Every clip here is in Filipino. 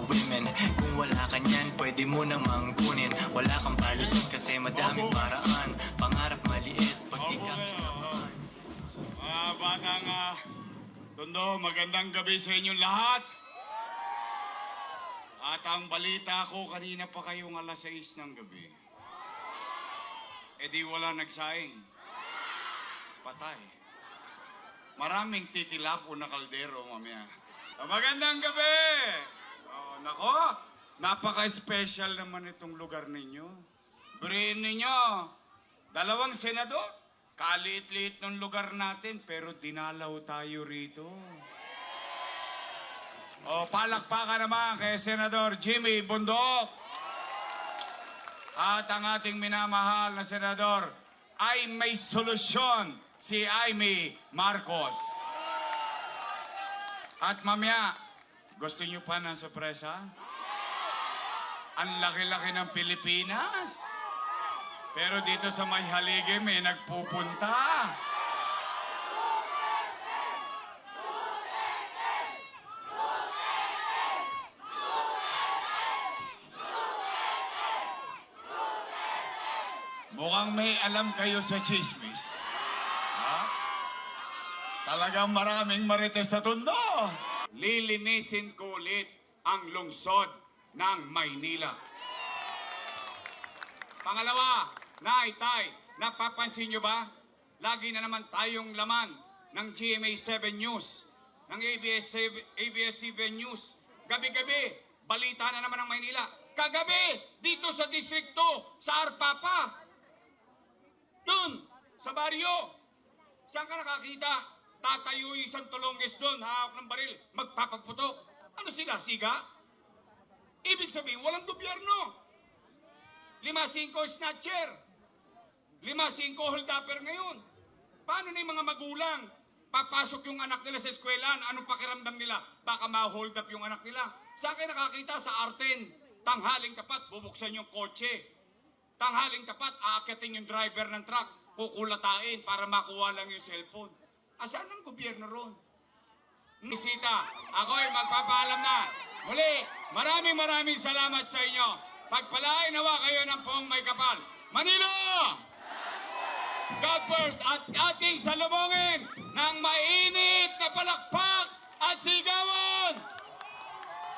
women. Kung wala ka niyan, pwede mo namang kunin. Wala kang palusot kasi madaming paraan. Pangarap maliit, pag di ka kinamahan. Mga batang Tondo, magandang gabi sa inyong lahat. At ang balita ko, kanina pa kayong alas 6 ng gabi. E di wala nagsaing. Patay. Maraming titilap o na kaldero mamaya. Magandang gabi! Oh, nako, napaka-special naman itong lugar ninyo. Biriin ninyo, 2 senador. Kaliit-liit ng lugar natin, pero dinalaw tayo rito. O, palakpakan naman kay Senador Jimmy Bundok. At ang ating minamahal na senador ay may solusyon, si Amy Marcos. At mamaya, gusto niyo pa ng sorpresa? Ang laki-laki ng Pilipinas. Pero dito sa may haligi may nagpupunta. Mukhang may alam kayo sa chismis. Ha? Talagang maraming marites sa Tondo. Lilinisin ko ulit ang lungsod ng Maynila. Pangalawa, Nay, Tay, napapansin nyo ba? Lagi na naman tayong laman ng GMA7 News, ng ABS-CBN News. Gabi-gabi, balita na naman ng Maynila. Kagabi, dito sa distrikto, sa Arpapa. Doon, sa baryo. Saan ka nakakita? Tatayo isang tulongges doon, hawak ng baril, magpapaputok. Ano sila, siga? Ibig sabihin, walang gobyerno. 5-5 snatcher. 5-5 hold-upper ngayon. Paano na yung mga magulang? Papasok yung anak nila sa eskwelahan, anong pakiramdam nila? Baka ma-hold up yung anak nila. Sa akin nakakita sa Arten, tanghaling tapat, bubuksan yung kotse. Tanghaling tapat, aakyatin yung driver ng truck, kukulatain para makuha lang yung cellphone. Asan ang gobyerno ron? Bisita, ako'y magpapaalam na. Muli, maraming salamat sa inyo. Pagpalain nawa kayo ng poong may kapal. Manila! God first at ating salubungin ng mainit na palakpak at sigawan,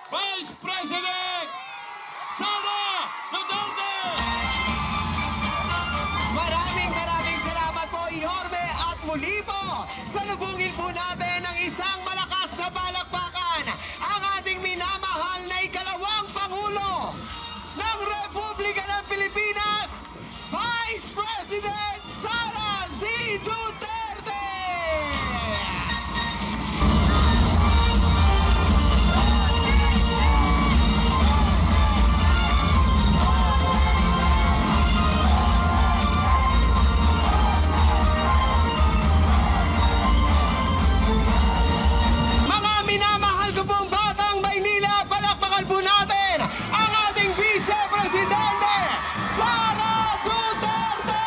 Vice President Sara Duterte! Maraming salamat po, Yorme, at muli po, salubungin po natin ang isang malakas na palakpakan, ang ating minamahal na ikalawang Pangulo ng Republika ng Pilipinas, Vice President Sara Z. Duterte! Mga minamahal ko pong batang Maynila, palakpakan po natin ang ating Vice Presidente, Sara Duterte!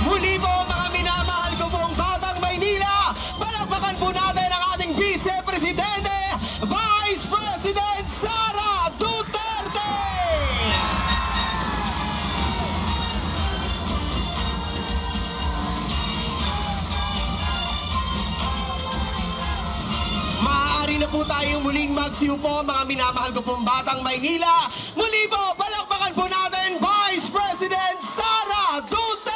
Muli po, mga minamahal ko pong batang Maynila, palakpakan po natin ang ating Vice Presidente, Vice President Sara Duterte! Maaari na po tayong muling magsiupo, mga minamahal ko pong batang Maynila. Muli po, palakpakan po natin Vice President Sara Duterte!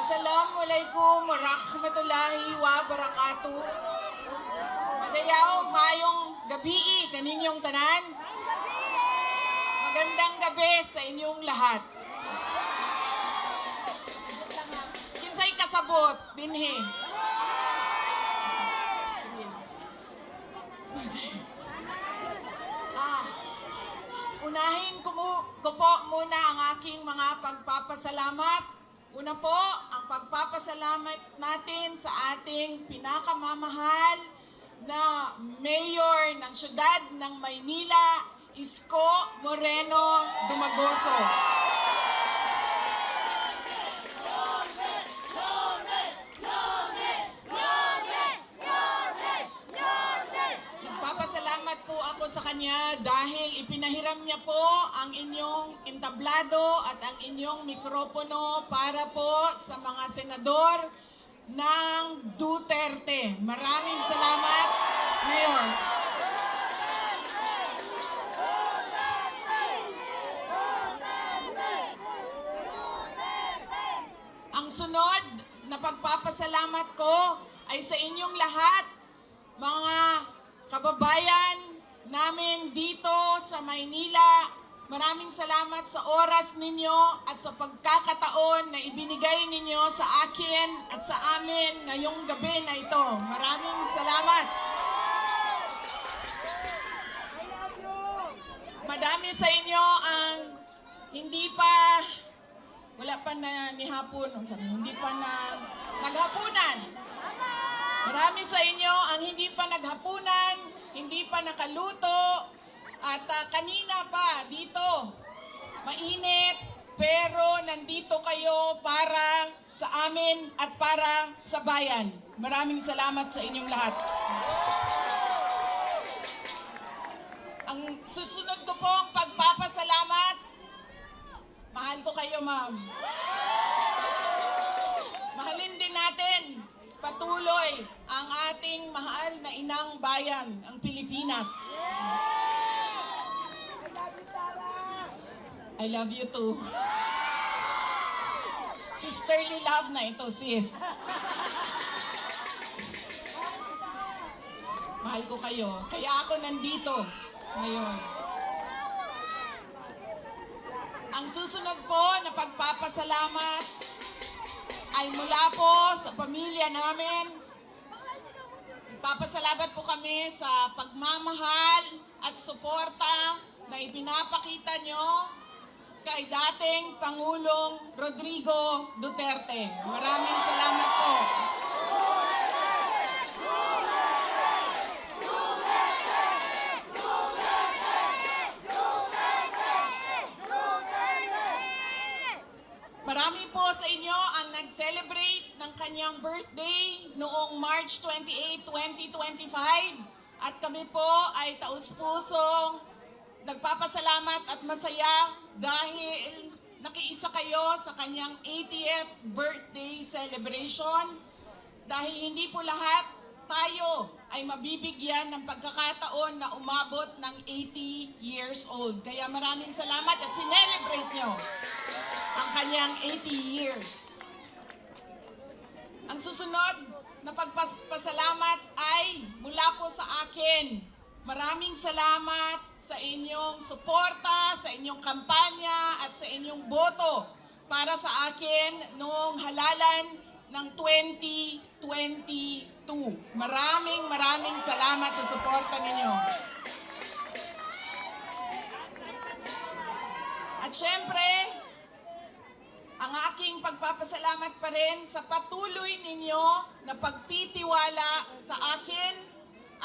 Assalamualaikum warahmatullahi wabarakatuh. Madayaw, mayong gabi kaninyong tanan. Magandang gabi sa inyong lahat. Kinsay kasabot dinhi. Unahin ko po muna ang aking mga pagpapasalamat. Una po, ang pagpapasalamat natin sa ating pinakamamahal na mayor ng siyudad ng Maynila, Isko Moreno Dumagoso. Nagpapasalamat po ako sa kanya dahil ipinahiram niya po ang inyong entablado at ang inyong mikropono para po sa mga senador ng Duterte. Maraming salamat, Mayor. Ang sunod na pagpapasalamat ko ay sa inyong lahat, mga kababayan namin dito sa Maynila. Maraming salamat sa oras ninyo at sa pagkakataon na ibinigay ninyo sa akin at sa amin ngayong gabi na ito. Maraming salamat. Madami sa inyo ang wala pa na nihapon, hindi pa na naghapunan. Marami sa inyo ang hindi pa naghapunan, hindi pa nakaluto, at kanina pa dito, mainit, pero nandito kayo para sa amin at para sa bayan. Maraming salamat sa inyong lahat. Ang susunod ko pong pagpapasalamat, mahal ko kayo, ma'am. Mahalin din natin patuloy ang ating mahal na inang bayan, ang Pilipinas. I love you too. Sisterly love na ito, sis. Mahal ko kayo. Kaya ako nandito ngayon. Ang susunod po na pagpapasalamat ay mula po sa pamilya namin. Nagpapasalamat po kami sa pagmamahal at suporta na ipinapakita nyo kay dating Pangulong Rodrigo Duterte. Maraming salamat po. Marami po sa inyo ang nag-celebrate ng kanyang birthday noong March 28, 2025. At kami po ay taus-pusong nagpapasalamat at masaya dahil nakiisa kayo sa kanyang 80th birthday celebration. Dahil hindi po lahat tayo ay mabibigyan ng pagkakataon na umabot ng 80 years old. Kaya maraming salamat at sinelebrate nyo ang kanyang 80 years. Ang susunod na pagpasalamat ay mula po sa akin. Maraming salamat sa inyong suporta, sa inyong kampanya at sa inyong boto para sa akin noong halalan ng 2022. Maraming salamat sa suporta ninyo. At syempre, ang aking pagpapasalamat pa rin sa patuloy ninyo na pagtitiwala sa akin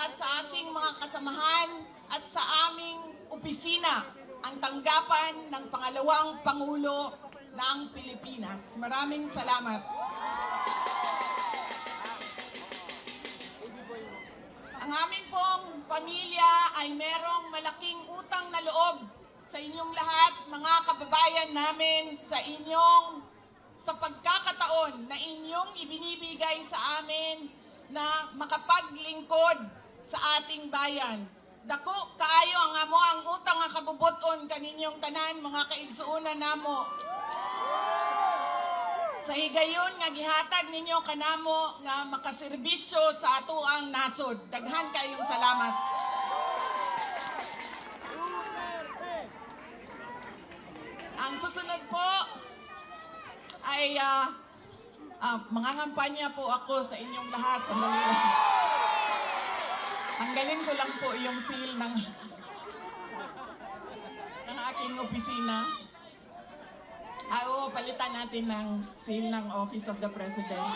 at sa aking mga kasamahan at sa aming opisina, ang tanggapan ng pangalawang Pangulo ng Pilipinas. Maraming salamat. Ang amin pong pamilya ay merong malaking utang na loob sa inyong lahat, mga kababayan namin, sa pagkakataon na inyong ibinibigay sa amin na makapaglingkod sa ating bayan. Dako kaayo ang amo ang utang nga kabubuton kaninyong tanan, mga kaigsuonan namo. Sa higayon nga gihatag ninyo kanamo nga makaserbisyo sa atoang nasod. Daghan kayong salamat. Ang susunod po ay mangangampanya po ako sa inyong lahat. Sandali lang. Tanggalin ko lang po yung seal ng aking opisina. Oo, palitan natin ng seal ng Office of the President.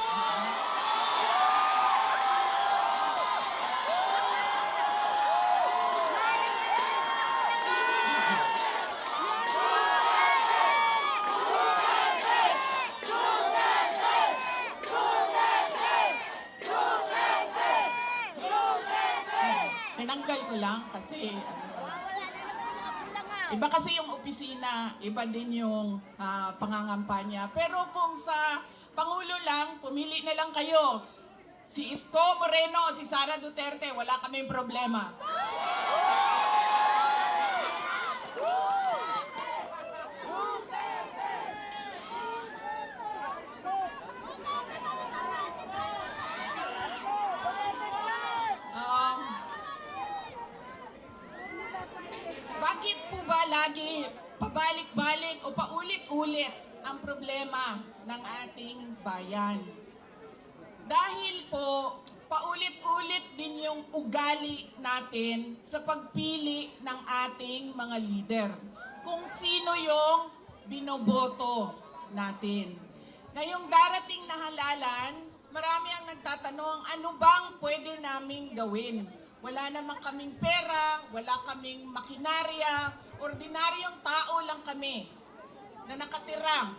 Tinanggal ko lang kasi iba kasi yung opisina, iba din yung pangangampanya. Pero kung sa Pangulo lang, pumili na lang kayo. Si Isko Moreno o si Sara Duterte, wala kaming problema. Bakit po ba lagi pabalik-balik o paulit-ulit ang problema ng ating bayan? Dahil po, paulit-ulit din yung ugali natin sa pagpili ng ating mga leader. Kung sino yung binoboto natin. Ngayong darating na halalan, marami ang nagtatanong, ano bang pwede naming gawin? Wala naman kaming pera, wala kaming makinarya, ordinaryong tao lang kami na nakatira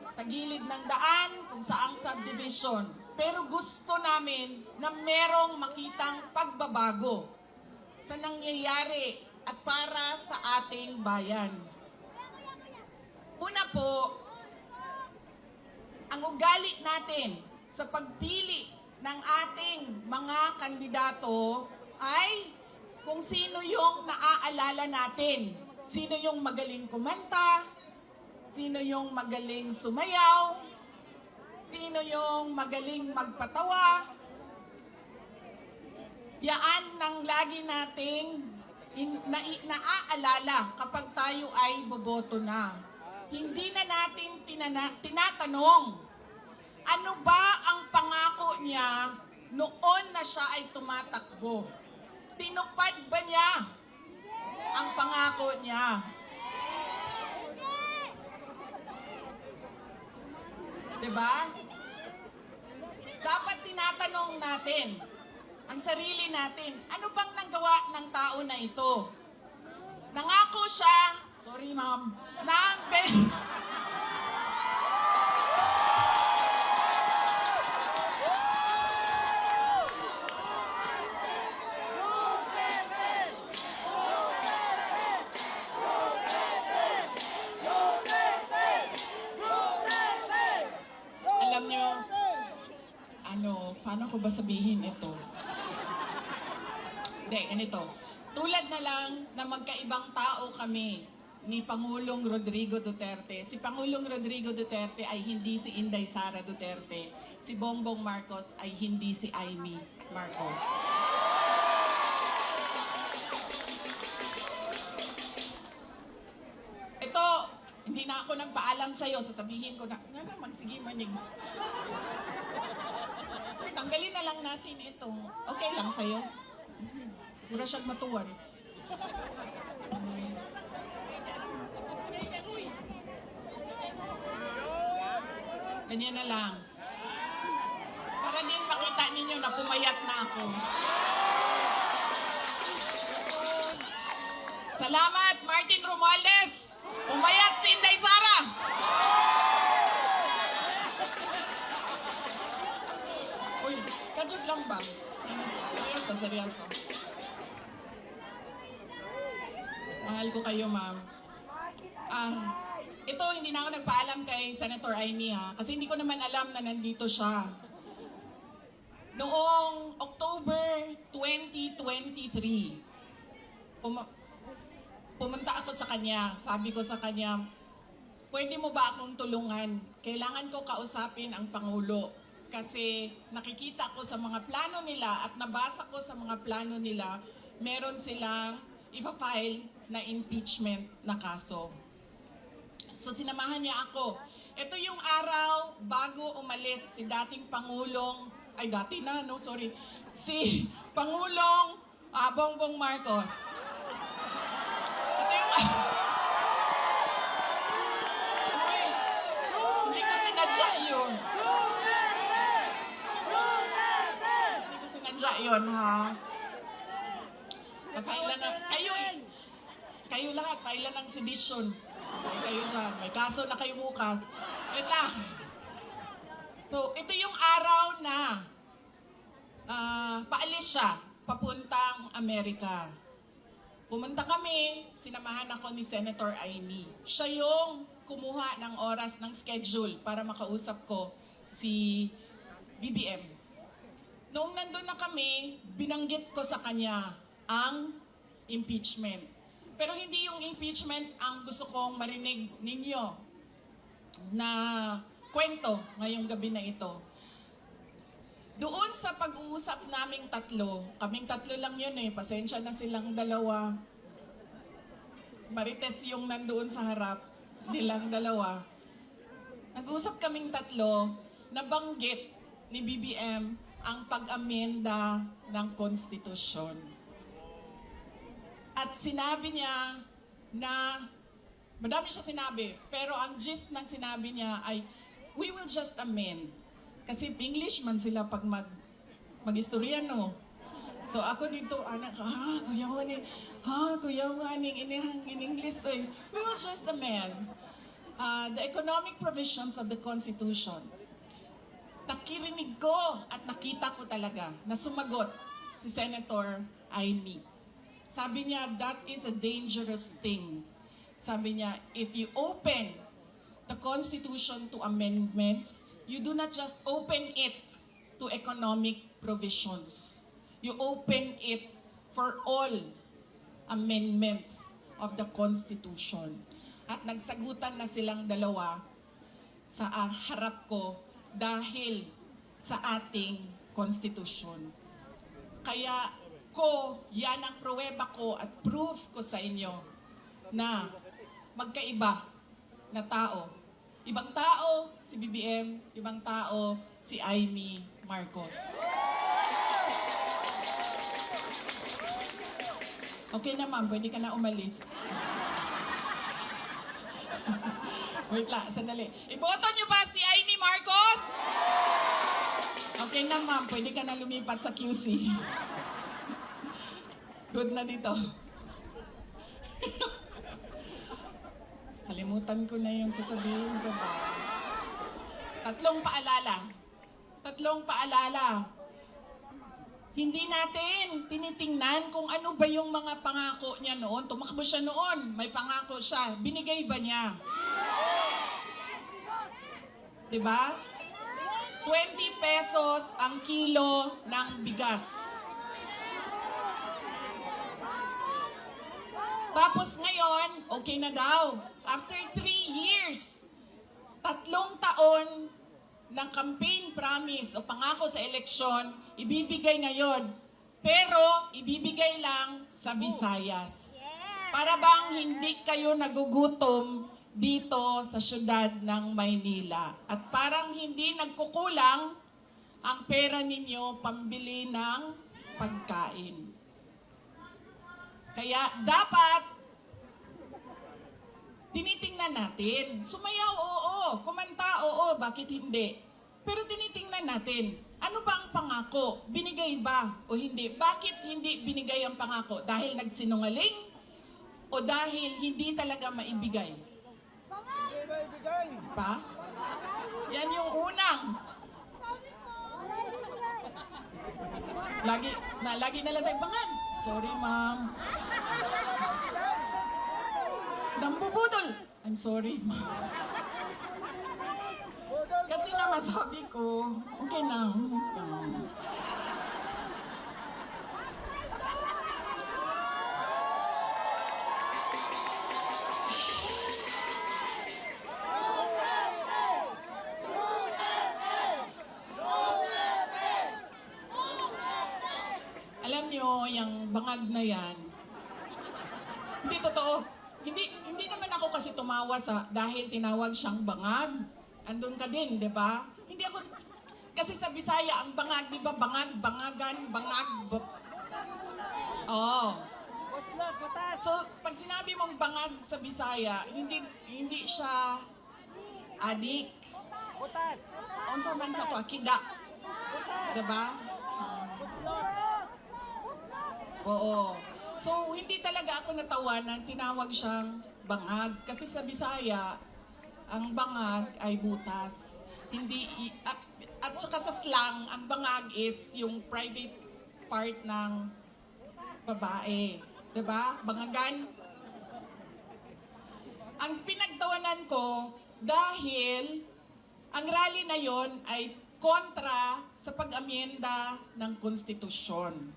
sa gilid ng daan kung saang subdivision. Pero gusto namin na merong makitang pagbabago sa nangyayari at para sa ating bayan. Una po, ang ugali natin sa pagpili ng ating mga kandidato ay kung sino yung naaalala natin. Sino yung magaling kumanta, sino yung magaling sumayaw, sino yung magaling magpatawa. Yaan nang lagi nating naaalala kapag tayo ay boboto na. Hindi na natin tinatanong, ano ba ang pangako niya noon na siya ay tumatakbo? Tinupad ba niya ang pangako niya? Diba? Dapat tinatanong natin ang sarili natin, ano bang nagawa ng tao na ito? Nangako siya, sorry ma'am, alam nyo, paano ko ba sabihin ito? Hindi, ganito. Tulad na lang na magkaibang tao kami ni Pangulong Rodrigo Duterte. Si Pangulong Rodrigo Duterte ay hindi si Inday Sara Duterte. Si Bongbong Marcos ay hindi si Amy Marcos. Ito, hindi na ako nagpaalam sa'yo. Sasabihin ko na, nga naman, sige manig. Tanggalin na lang natin ito. Okay lang sa'yo? Mura siyang matuwan. Ganyan na lang. Para din makita ninyo na pumayat na ako. Salamat, Martin Romualdez! Pumayat si Inday Sara! Uy, kajog lang ba? Seryoso, seryoso. Mahal ko kayo, ma'am. Ito, hindi na ako nagpaalam kay Senator Amy, ha? Kasi hindi ko naman alam na nandito siya. Noong October 2023, pumunta ako sa kanya. Sabi ko sa kanya, pwede mo ba akong tulungan? Kailangan ko kausapin ang Pangulo. Kasi nakikita ko sa mga plano nila at nabasa ko sa mga plano nila, meron silang ipa-file na impeachment na kaso. So sinamahan niya ako. Ito yung araw bago umalis si dating Pangulong, ay dati na, no, sorry. Si Pangulong Bongbong Marcos. Ito yung... Uy, hindi ko sinadya yun. Hindi ko sinadya yun, ha? Napailan na, kayo lahat, pailan ng sedition. Ay, kayo dyan, may kaso na kayo bukas. Wait lang. So, ito yung araw na paalis siya, papuntang Amerika. Pumunta kami, sinamahan ako ni Senator Amy. Siya yung kumuha ng oras ng schedule para makausap ko si BBM. Noong nandun na kami, binanggit ko sa kanya ang impeachment. Pero hindi yung impeachment ang gusto kong marinig ninyo na kwento ngayong gabi na ito. Doon sa pag-uusap naming tatlo, kaming tatlo lang yun eh, pasensya na silang dalawa. Marites yung nandoon sa harap, nilang dalawa. Nag-uusap kaming tatlo, nabanggit ni BBM ang pag-amenda ng konstitusyon. At sinabi niya na, madami siya sinabi, pero ang gist ng sinabi niya ay, we will just amend. Kasi English man sila pag mag-istorya, no? So ako dito, anak, kuya waning in English, eh. We will just amend the economic provisions of the Constitution. Nakirinig ko at nakita ko talaga na sumagot si Senator Amy. Sabi niya, that is a dangerous thing. Sabi niya, if you open the Constitution to amendments, you do not just open it to economic provisions. You open it for all amendments of the Constitution. At nagsagutan na silang dalawa sa harap ko dahil sa ating Constitution. Kaya yan ang pruweba ko at proof ko sa inyo na magkaiba na tao. Ibang tao si BBM, ibang tao si Amy Marcos. Okay na ma'am, pwede ka na umalis. Wait lang, sandali. Iboto niyo ba si Amy Marcos? Okay na ma'am, pwede ka na lumipat sa QC. Good na dito. Kalimutan ko na yung sasabihin ko ba. Tatlong paalala. Hindi natin tinitingnan kung ano ba yung mga pangako niya noon. Tumakbo siya noon, may pangako siya. Binigay ba niya? Diba? 20 pesos ang kilo ng bigas. Tapos ngayon, okay na daw. After 3 years, 3 taon ng campaign promise o pangako sa eleksyon, ibibigay ngayon. Pero, ibibigay lang sa Visayas. Para bang hindi kayo nagugutom dito sa syudad ng Maynila. At parang hindi nagkukulang ang pera ninyo pambili ng pagkain. Kaya dapat tinitingnan natin. Sumayaw, oo. Kumanta, oo. Bakit hindi? Pero tinitingnan natin. Ano ba ang pangako? Binigay ba o hindi? Bakit hindi binigay ang pangako? Dahil nagsinungaling? O dahil hindi talaga maibigay? Pa? Yan yung unang. Lagi na lang tayo bangag. Sorry, ma'am. Nambubudol. I'm sorry, ma'am. Kasi naman sabi ko, okay na, mas ka. Alam nyo, yung bangag na yan, hindi totoo. hindi naman ako kasi tumawa dahil tinawag siyang bangag. Andun ka din, di ba? Hindi ako, kasi sa Bisaya, ang bangag, di ba? Bangag, bangagan, bangag. Oh. So, pag sinabi mong bangag sa Bisaya, hindi siya adik. Unsa man sa to, akida. Diba? Oo. So, hindi talaga ako natawanan, tinawag siyang bangag. Kasi sa Bisaya, ang bangag ay butas. At saka sa slang, ang bangag is yung private part ng babae. Diba? Bangagan. Ang pinagtawanan ko, dahil ang rally na yon ay kontra sa pag-amyenda ng konstitusyon.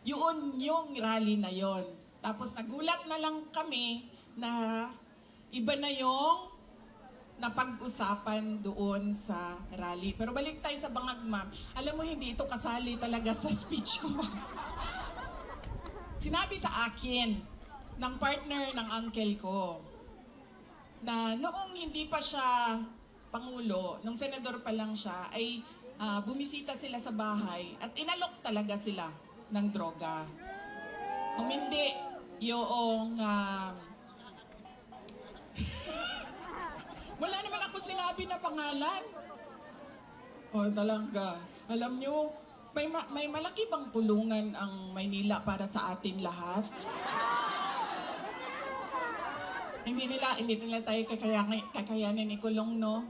Yun yung rally na yon. Tapos nagulat na lang kami na iba na yung napag-usapan doon sa rally. Pero balik tayo sa bangag, ma'am. Alam mo, hindi ito kasali talaga sa speech ko, ma'am. Sinabi sa akin ng partner ng uncle ko na noong hindi pa siya Pangulo, nung senador pa lang siya, ay bumisita sila sa bahay at inalok talaga sila ng droga. Humindi yung wala naman ako sinabi na pangalan. O talaga, alam nyo, may malaki bang kulungan ang Maynila para sa atin lahat? Hindi nila tayo kakayanin ikulong, no?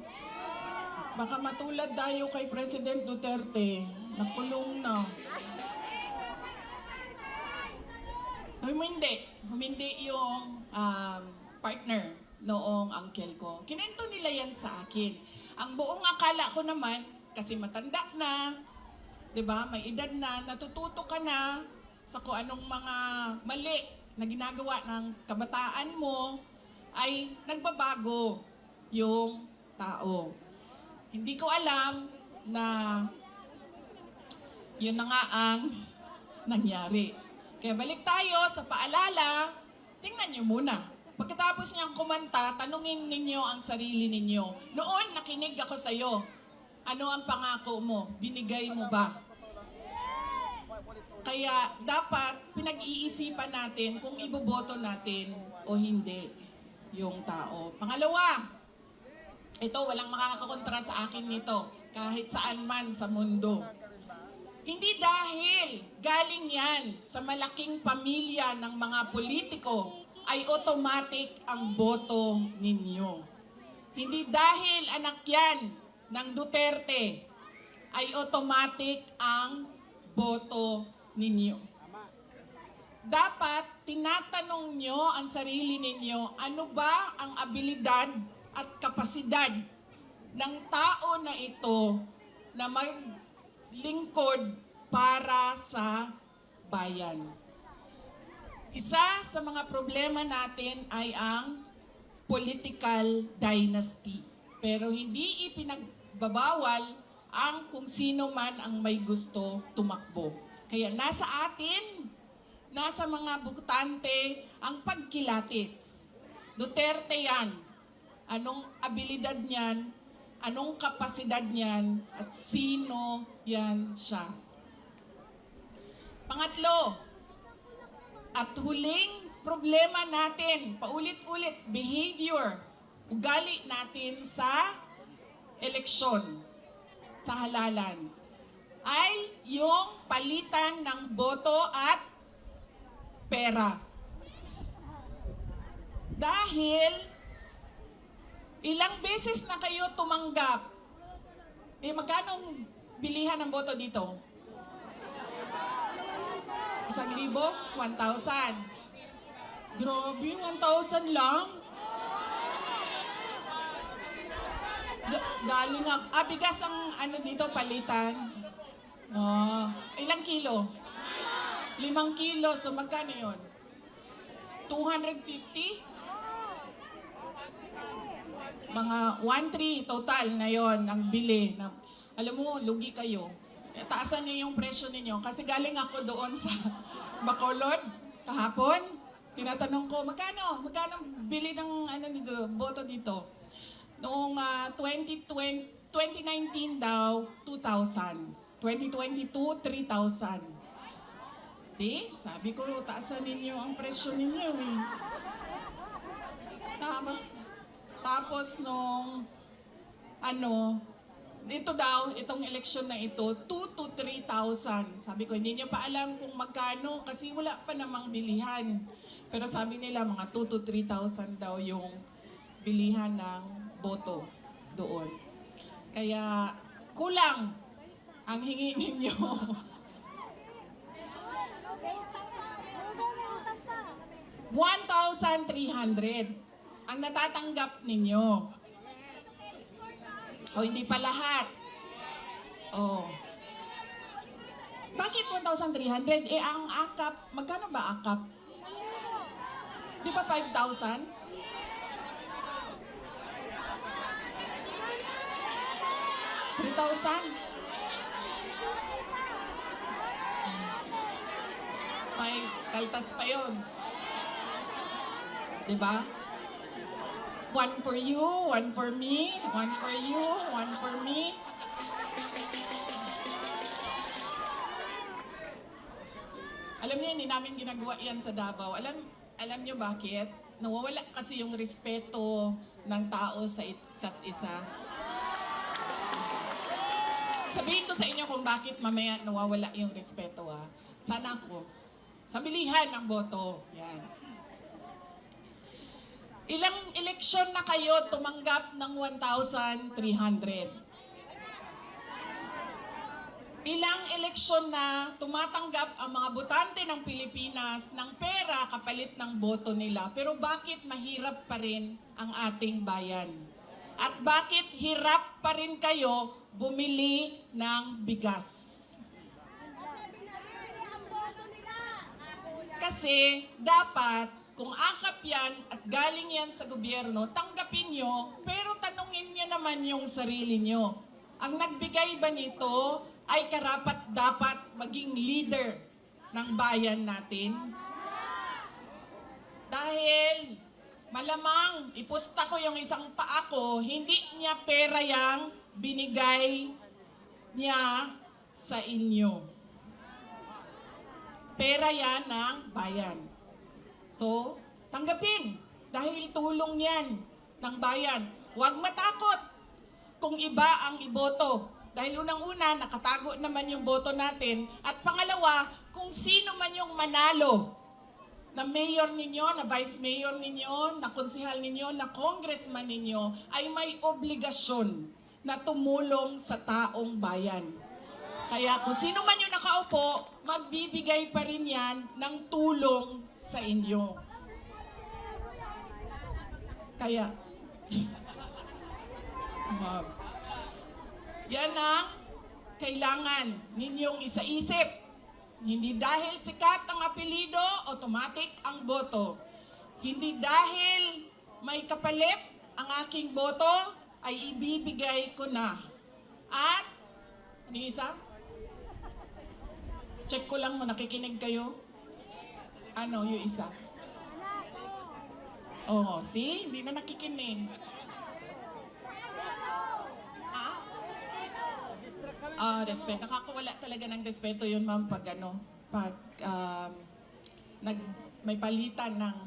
Baka matulad tayo kay President Duterte. Nakulong na. Humindi yung partner noong uncle ko. Kinento nila yan sa akin. Ang buong akala ko naman, kasi matanda na, di ba, may edad na, natututo ka na sa kung anong mga mali na ginagawa ng kabataan mo, ay nagbabago yung tao. Hindi ko alam na yun na nga ang nangyari. Kaya balik tayo sa paalala, tingnan nyo muna. Pagkatapos niyang kumanta, tanungin ninyo ang sarili ninyo. Noon, nakinig ako sa'yo. Ano ang pangako mo? Binigay mo ba? Kaya dapat pinag-iisipan natin kung iboboto natin o hindi yung tao. Pangalawa, ito, walang makakakontra sa akin nito, kahit saan man sa mundo. Hindi dahil galing yan sa malaking pamilya ng mga politiko, ay automatic ang boto ninyo. Hindi dahil anak yan ng Duterte, ay automatic ang boto ninyo. Dapat tinatanong nyo ang sarili ninyo, ano ba ang abilidad at kapasidad ng tao na ito na maglingkod para sa bayan. Isa sa mga problema natin ay ang political dynasty. Pero hindi ipinagbabawal ang kung sino man ang may gusto tumakbo. Kaya nasa atin, nasa mga butante ang pagkilatis. Duterte yan. Anong abilidad niyan? Anong kapasidad niyan? At sino yan siya? Pangatlo, at huling problema natin, paulit-ulit, behavior, ugali natin sa eleksyon, sa halalan, ay yung palitan ng boto at pera. Dahil ilang beses na kayo tumanggap. Magkano bilihan ng boto dito? 1,000? 1,000? Grabe, 1,000 lang? Galing nga. Bigas ang dito palitan. Ilang kilo? 5 kilo, so magkano yun? 250? Mga 1,300 total na yon ang bili. Alam mo, lugi kayo. Taasan niyo yung presyo ninyo. Kasi galing ako doon sa Bacolod kahapon. tinatanong ko, magkano bili ng boto dito? Noong 2019 daw, 2,000. 2022, 3,000. See? Sabi ko, taasan ninyo ang presyo ninyo eh. Tapos nung, ito daw, itong eleksyon na ito, 2 to 3,000. Sabi ko, hindi nyo pa alam kung magkano kasi wala pa namang bilihan. Pero sabi nila, mga 2 to 3,000 daw yung bilihan ng boto doon. Kaya kulang ang hingi ninyo. 1,300 ang natatanggap ninyo. O hindi pa lahat. Oh. Bakit 1,300? Eh ang akap, magkano ba akap? Di ba 5,000? 3,000? May kaltas pa yon. Diba? One for you, one for me, one for you, one for me. Alam niyo, hindi namin ginagawa yan sa Davao. Alam niyo bakit? Nawawala kasi yung respeto ng tao sa isa't isa. Sabihin ko sa inyo kung bakit mamaya nawawala yung respeto Sana ako. Sa bilihan ng boto. Yan. Ilang eleksyon na kayo tumanggap ng 1,300? Ilang eleksyon na tumatanggap ang mga botante ng Pilipinas ng pera kapalit ng boto nila. Pero bakit mahirap pa rin ang ating bayan? At bakit hirap pa rin kayo bumili ng bigas? Kasi dapat, kung akap yan at galing yan sa gobyerno, tanggapin nyo, pero tanungin nyo naman yung sarili nyo. Ang nagbigay ba nito ay karapat dapat maging leader ng bayan natin? Dahil malamang ipusta ko yung isang paa ko, hindi niya pera yang binigay niya sa inyo. Pera yan ng bayan. So, tanggapin. Dahil tulong yan ng bayan. Huwag matakot kung iba ang iboto. Dahil unang-una, nakatago naman yung boto natin. At pangalawa, kung sino man yung manalo na mayor ninyo, na vice mayor ninyo, na konsehal ninyo, na congressman ninyo, ay may obligasyon na tumulong sa taong bayan. Kaya kung sino man yung nakaupo, magbibigay pa rin yan ng tulong sa inyo. Kaya, yan ang kailangan ninyong isaisip. Hindi dahil sikat ang apelido, automatic ang boto. Hindi dahil may kapalit ang aking boto, ay ibibigay ko na. At, ano yung isa? Check ko lang mo, nakikinig kayo? Ano yung isa? Oh, see? Hindi na nakikinig. Respeto. Nakakawala talaga ng respeto yun, ma'am, pag may palitan ng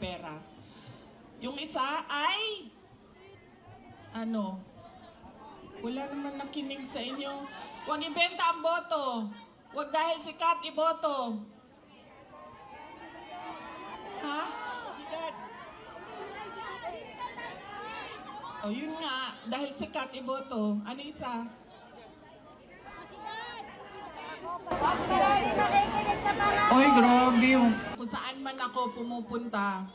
pera. Yung isa ay, wala naman nakinig sa inyo. Huwag ibenta ang boto. Huwag dahil sikat iboto. Ha? O yun nga, dahil sikat iboto. Ano isa? Oy, grabe yung... Kung saan man ako pumupunta,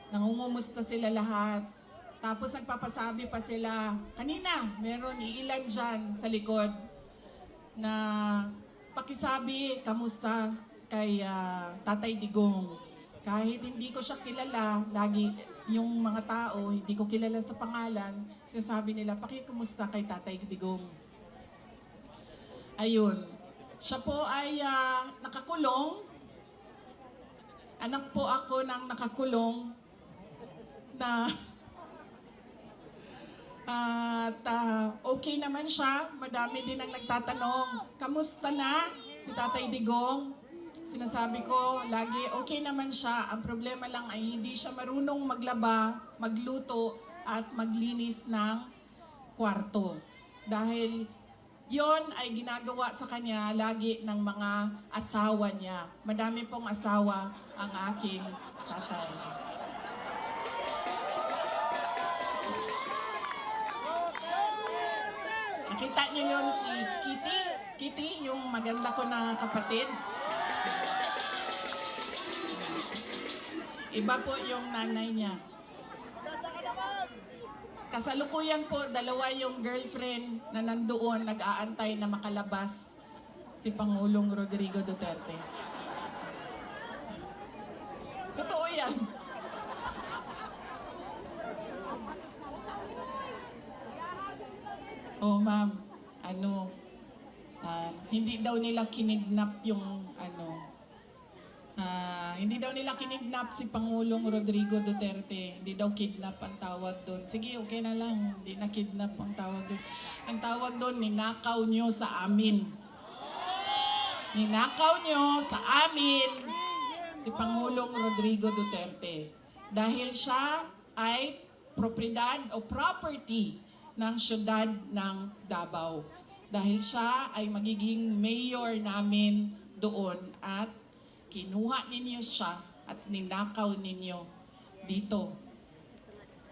nangungumusta sila lahat. Tapos nagpapasabi pa sila, kanina, meron iilan dyan sa likod na pakisabi, kamusta kay Tatay Digong. Kahit hindi ko siya kilala, lagi yung mga tao, hindi ko kilala sa pangalan, sinasabi nila, pakikamusta kay Tatay Digong. Ayun. Siya po ay nakakulong Anak po ako ng nakakulong na at okay naman siya. Madami din ang nagtatanong, kamusta na si Tatay Digong? Sinasabi ko, lagi okay naman siya. Ang problema lang ay hindi siya marunong maglaba, magluto, at maglinis ng kwarto. Dahil yon ay ginagawa sa kanya lagi ng mga asawa niya. Madami pong asawa ang aking tatay. Nakita niyo yun si Kitty? Kitty, yung maganda ko na kapatid. Iba po yung nanay niya. Kasalukuyan po, dalawa yung girlfriend na nandoon, nag-aantay na makalabas si Pangulong Rodrigo Duterte. Totoo yan. Oh, ma'am, hindi daw nila kinidnap yung hindi daw nila kinidnap si Pangulong Rodrigo Duterte. Hindi daw kidnap ang tawag doon. Sige, okay na lang. Hindi na kidnap ang tawag doon. Ang tawag doon, ninakaw nyo sa amin. Ninakaw nyo sa amin si Pangulong Rodrigo Duterte. Dahil siya ay propriedad o property ng syudad ng Davao. Dahil siya ay magiging mayor namin doon at kinuha ninyo siya at ninakaw ninyo dito.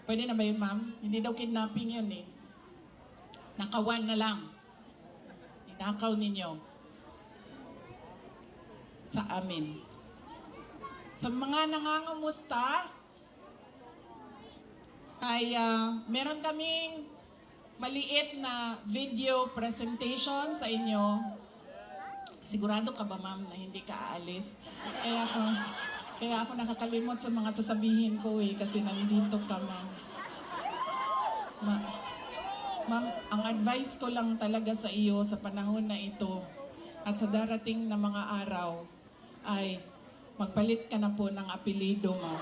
Pwede na ba yun, ma'am? Hindi daw kidnapping yun eh. Nakawan na lang. Ninakaw ninyo sa amin. Sa mga nangangumusta, ay meron kaming maliit na video presentation sa inyo. Sigurado ka ba, ma'am, na hindi ka aalis? Kaya ako nakakalimot sa mga sasabihin ko eh, kasi nandito ka, ma'am. Ma'am, ang advice ko lang talaga sa iyo sa panahon na ito at sa darating na mga araw ay magpalit ka na po ng apelido, ma'am.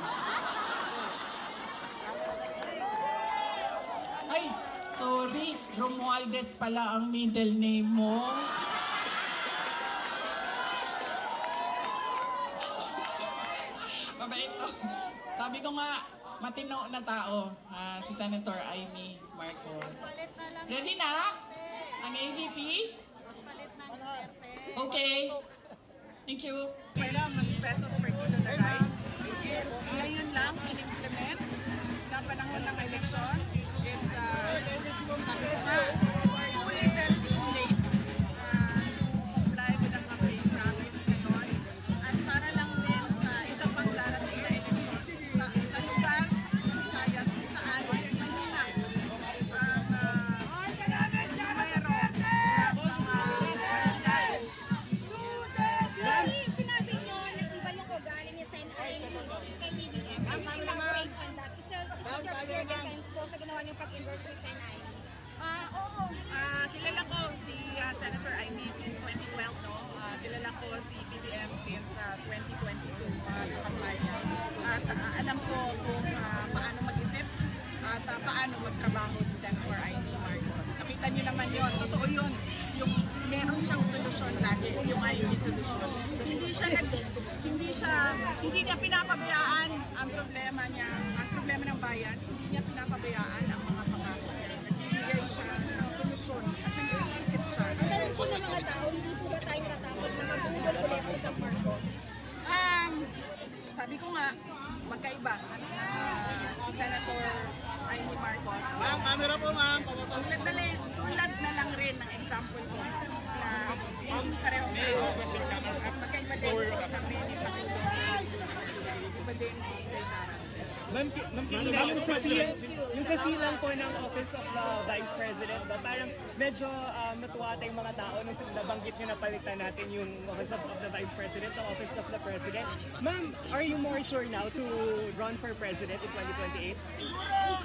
Ay, sorry, Romualdez pala ang middle name mo. Mabait to. Sabi ko nga, matino na tao, si Senator Amy Marcos. Ready na? Ang AVP? Okay. Thank you. Pwera, mag-pesos per kilo na rice. Ngayon lang, in-implement na panahon ng eleksyon. It's, sabi ko nga, too little too late to comply with the campaign promise ngayon. At para lang din sa isang pang darating na eleksyon sa lugar, Visayas, kung saan mahina ang numero ng mga Sinabi nyo, nag-iba yung ugali niya sa kay BBM. Ang elaborate on that. Is your defense po sa ginawa niyong pag-endorse kay Senay? Oo. Kilala ko si Senator Amy since 2012, no? Kilala ko si BBM since 2022 sa kampanya. At alam ko kung paano mag-isip at paano magtrabaho si Senator Amy Marcos. Nakita niyo naman yon, totoo yun. Yung meron siyang solusyon lagi, yung Amy solusyon. Hindi niya pinapabayaan ang problema niya, ang problema ng bayan. Hindi niya pinapabayaan ang mga pangako niya. Nagbibigay siya ng solusyon at nag-iisip siya. Ang tanong po sa mga tao, hindi po ba tayo natakot na mag-ugol ulit sa isang Marcos? Sabi ko nga, magkaiba si Senator Amy Marcos. Ma'am, camera po, ma'am. Tulad na lang rin ng example ko na hindi pareho magkaiba din sa campaign ni Pangulong. Iba din si Inday Sara. Ma'am, yung sa silang po ng Office of the Vice President, parang medyo natuwa tayong mga tao na nabanggit nyo na palitan natin yung Office of the Vice President, the Office of the President. Ma'am, are you more sure now to run for President in 2028? Siguro,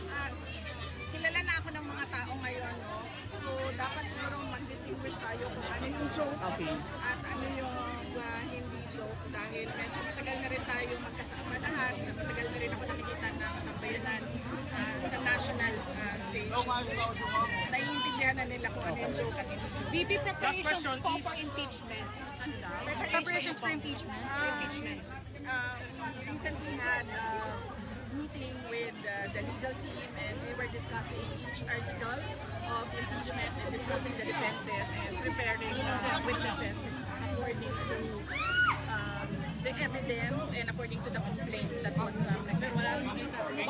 kilala na ako ng mga tao ngayon, no? So, dapat siguro mag-distinguish tayo kung ano yung joke Okay. at ano yung hindi joke dahil medyo matagal na rin tayo naiintindihan na nila kung ano yung joke at hindi joke. VP, preparations question po is- for impeachment. Ano? Preparations for impeachment. Recently had a meeting with the legal team and we were discussing each article of impeachment and discussing the defenses and preparing witnesses according to the evidence and according to the complaint that was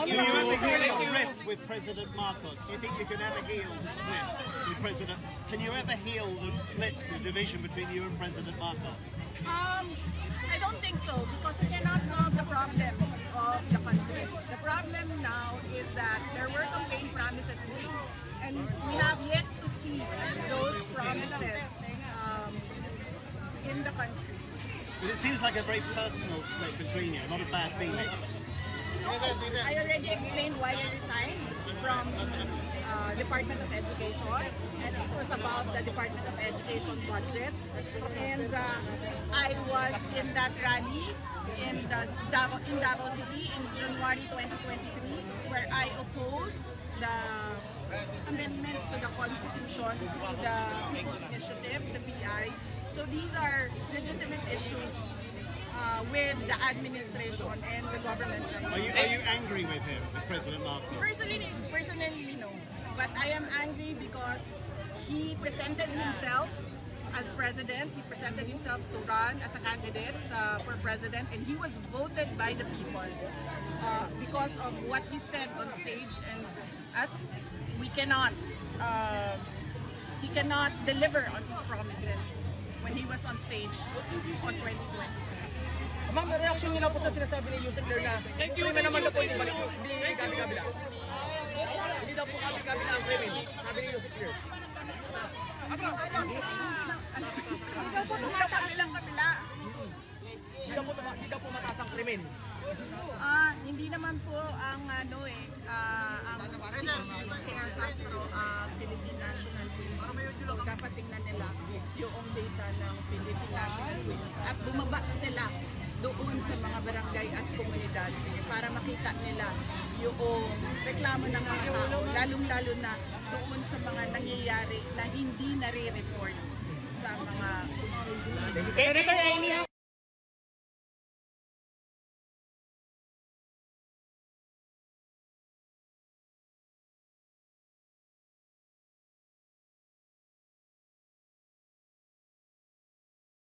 You ever heal the rift with President Marcos? Do you think you can ever heal the split with President? Can you ever heal the split, the division between you and President Marcos? I don't think so because we cannot solve the problems of the country. The problem now is that there were campaign promises made and we have yet to see those promises in the country. But it seems like a very personal split between you, not a bad feeling. I already explained why I resigned from Department of Education, and it was about the Department of Education budget. And I was in that rally in Davao City in January 2023, where I opposed the amendments to the Constitution, to the People's Initiative, the PI. So these are legitimate issues with the administration and the government. Are you angry with him, with President Marcos? Personally, no. But I am angry because he presented himself as president. He presented himself to run as a candidate for president, and he was voted by the people because of what he said on stage. And we cannot, he cannot deliver on his promises when he was on stage on 2020. Ma'am, reaction niyo lang po sa sinasabi ni Yusek Ler na krimen naman na po hindi gabi-gabi lang. Hindi daw po gabi-gabi lang ang krimen, sabi ni Yusek Ler. Ikaw po tumataas. Kabila. Hindi daw po mataas ang krimen. Hindi naman po ang ang Chief Castro Philippine National Police. So dapat tingnan nila yung data ng Philippine National Police at bumaba sila doon sa mga barangay at komunidad para makita nila yung reklamo ng mga tao, lalong-lalo na doon sa mga nangyayari na hindi nare-report sa mga Senator Amy,